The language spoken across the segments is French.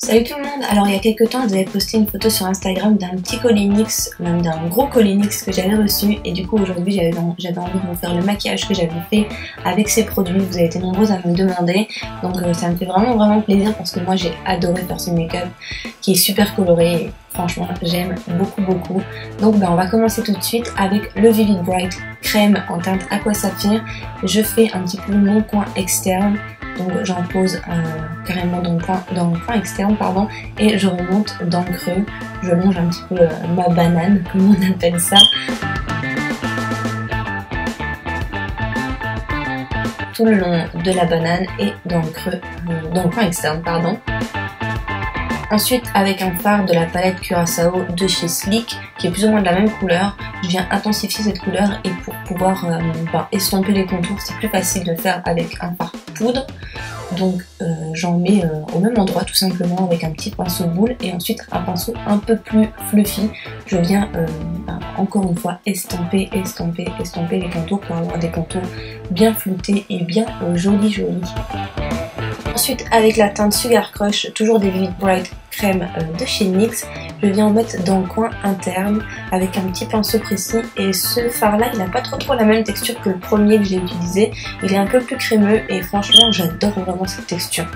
Salut tout le monde. Alors il y a quelques temps j'avais posté une photo sur Instagram d'un petit colis NYX, même d'un gros colis NYX que j'avais reçu, et du coup aujourd'hui j'avais envie de vous faire le maquillage que j'avais fait avec ces produits. Vous avez été nombreuses à me demander, donc ça me fait vraiment plaisir parce que moi j'ai adoré faire ce make-up qui est super coloré et franchement j'aime beaucoup. Donc on va commencer tout de suite avec le Vivid Bright crème en teinte Aqua Saphir. Je fais un petit peu mon coin externe. Donc j'en pose carrément dans le coin externe pardon, et je remonte dans le creux, je longe un petit peu ma banane comme on appelle ça. Tout le long de la banane et dans le creux, dans le coin externe pardon. Ensuite avec un fard de la palette Curaçao de chez Sleek qui est plus ou moins de la même couleur, je viens intensifier cette couleur et pour pouvoir estomper les contours c'est plus facile de faire avec un fard poudre. Donc j'en mets au même endroit tout simplement avec un petit pinceau boule et ensuite un pinceau un peu plus fluffy. Je viens encore une fois estomper les contours pour avoir des contours bien floutés et bien jolis. Ensuite avec la teinte Sugar Crush, toujours des Vivid Bright crème de chez NYX, je viens en mettre dans le coin interne avec un petit pinceau précis, et ce fard là il n'a pas trop la même texture que le premier que j'ai utilisé, il est un peu plus crémeux et franchement j'adore vraiment cette texture.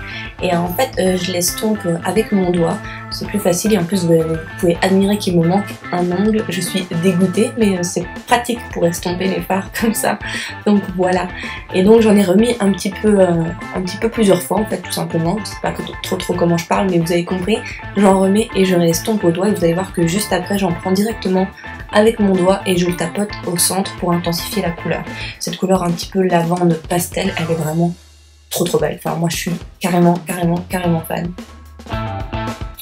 Et en fait je l'estompe avec mon doigt, c'est plus facile et en plus vous pouvez admirer qu'il me manque un ongle, je suis dégoûtée mais c'est pratique pour estomper les fards comme ça, donc voilà. Et donc j'en ai remis un petit peu plusieurs fois en fait tout simplement, je sais pas trop comment je parle mais vous avez compris. J'en remets et je l'estompe au doigt et vous allez voir que juste après j'en prends directement avec mon doigt et je le tapote au centre pour intensifier la couleur. Cette couleur un petit peu lavande pastel, elle est vraiment trop belle, enfin moi je suis carrément fan.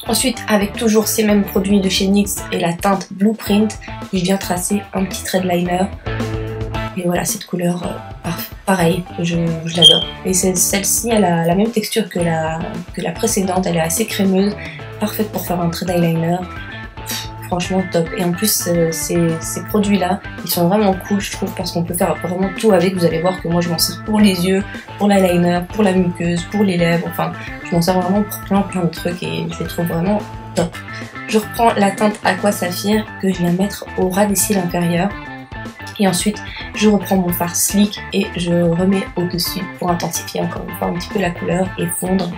Ensuite avec toujours ces mêmes produits de chez NYX et la teinte Blueprint, je viens tracer un petit trait de liner. Et voilà, cette couleur, pareil, je l'adore. Et celle-ci, elle a la même texture que la précédente, elle est assez crémeuse, parfaite pour faire un trait d'eyeliner. Franchement top. Et en plus, ces produits-là, ils sont vraiment cool, je trouve, parce qu'on peut faire vraiment tout avec. Vous allez voir que moi, je m'en sers pour les yeux, pour l'eyeliner, pour la muqueuse, pour les lèvres. Enfin, je m'en sers vraiment pour plein de trucs et je les trouve vraiment top. Je reprends la teinte Aqua Saphir que je viens mettre au ras des cils inférieurs. Et ensuite, je reprends mon fard Sleek et je remets au-dessus pour intensifier encore une fois un petit peu la couleur et fondre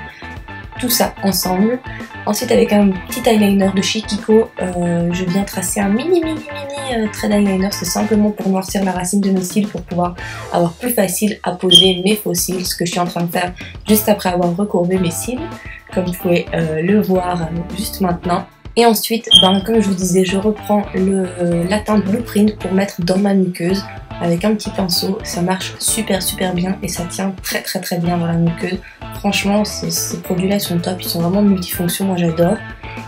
tout ça ensemble. Ensuite, avec un petit eyeliner de chez Kiko, je viens tracer un mini trait d'eyeliner. C'est simplement pour noircir la racine de mes cils pour pouvoir avoir plus facile à poser mes faux cils, ce que je suis en train de faire juste après avoir recourbé mes cils, comme vous pouvez le voir juste maintenant. Et ensuite, comme je vous disais, je reprends la teinte Blueprint pour mettre dans ma muqueuse avec un petit pinceau. Ça marche super bien et ça tient très bien dans la muqueuse. Franchement, ces produits-là ils sont top, ils sont vraiment multifonctions, moi j'adore.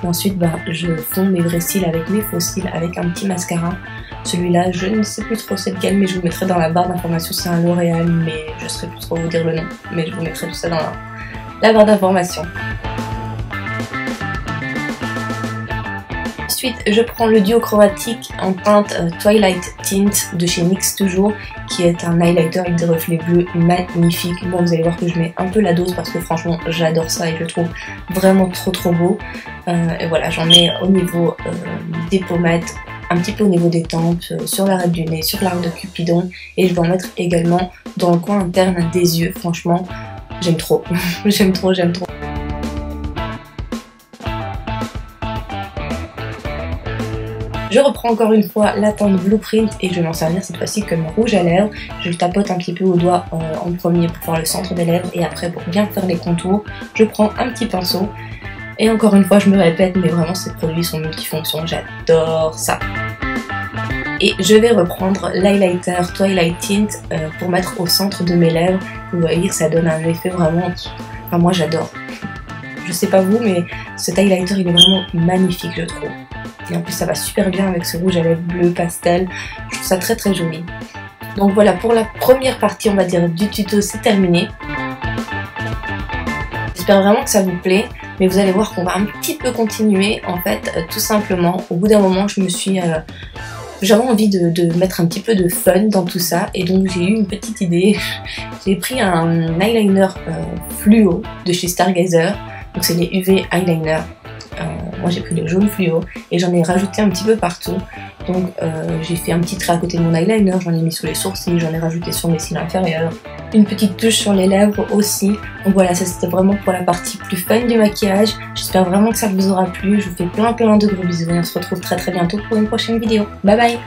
Et ensuite, je fonds mes vrais cils avec mes faux cils avec un petit mascara. Celui-là, je ne sais plus trop c'est lequel, mais je vous mettrai dans la barre d'informations. C'est un L'Oréal, mais je ne saurais plus trop vous dire le nom. Mais je vous mettrai tout ça dans la barre d'informations. Ensuite, je prends le duo chromatique en teinte Twilight Tint de chez NYX toujours, qui est un highlighter avec des reflets bleus magnifiques. Bon, vous allez voir que je mets un peu la dose parce que franchement, j'adore ça et je le trouve vraiment trop beau. Et voilà, j'en mets au niveau des pommettes, un petit peu au niveau des tempes, sur l'arête du nez, sur l'arc de Cupidon, et je vais en mettre également dans le coin interne des yeux. Franchement, j'aime trop, j'aime trop. Je reprends encore une fois la teinte Blueprint et je vais m'en servir cette fois-ci comme rouge à lèvres. Je le tapote un petit peu au doigt en premier pour faire le centre des lèvres et après pour bien faire les contours, je prends un petit pinceau. Et encore une fois, je me répète, mais vraiment ces produits sont multifonctions, j'adore ça. Et je vais reprendre l'highlighter Twilight Tint pour mettre au centre de mes lèvres. Vous voyez que ça donne un effet vraiment... Enfin moi j'adore. Je sais pas vous, mais cet highlighter il est vraiment magnifique je trouve. Et en plus ça va super bien avec ce rouge à lèvres bleu pastel, je trouve ça très joli. Donc voilà, pour la première partie on va dire du tuto c'est terminé. J'espère vraiment que ça vous plaît, mais vous allez voir qu'on va un petit peu continuer en fait, tout simplement. Au bout d'un moment j'avais envie de mettre un petit peu de fun dans tout ça et donc j'ai eu une petite idée. J'ai pris un eyeliner fluo de chez Stargazer Donc c'est les UV Eyeliner. Moi j'ai pris le jaune fluo et j'en ai rajouté un petit peu partout. Donc j'ai fait un petit trait à côté de mon eyeliner, j'en ai mis sous les sourcils, j'en ai rajouté sur mes cils inférieurs. Une petite touche sur les lèvres aussi. Donc voilà, ça c'était vraiment pour la partie plus fun du maquillage. J'espère vraiment que ça vous aura plu. Je vous fais plein de gros bisous et on se retrouve très bientôt pour une prochaine vidéo. Bye bye!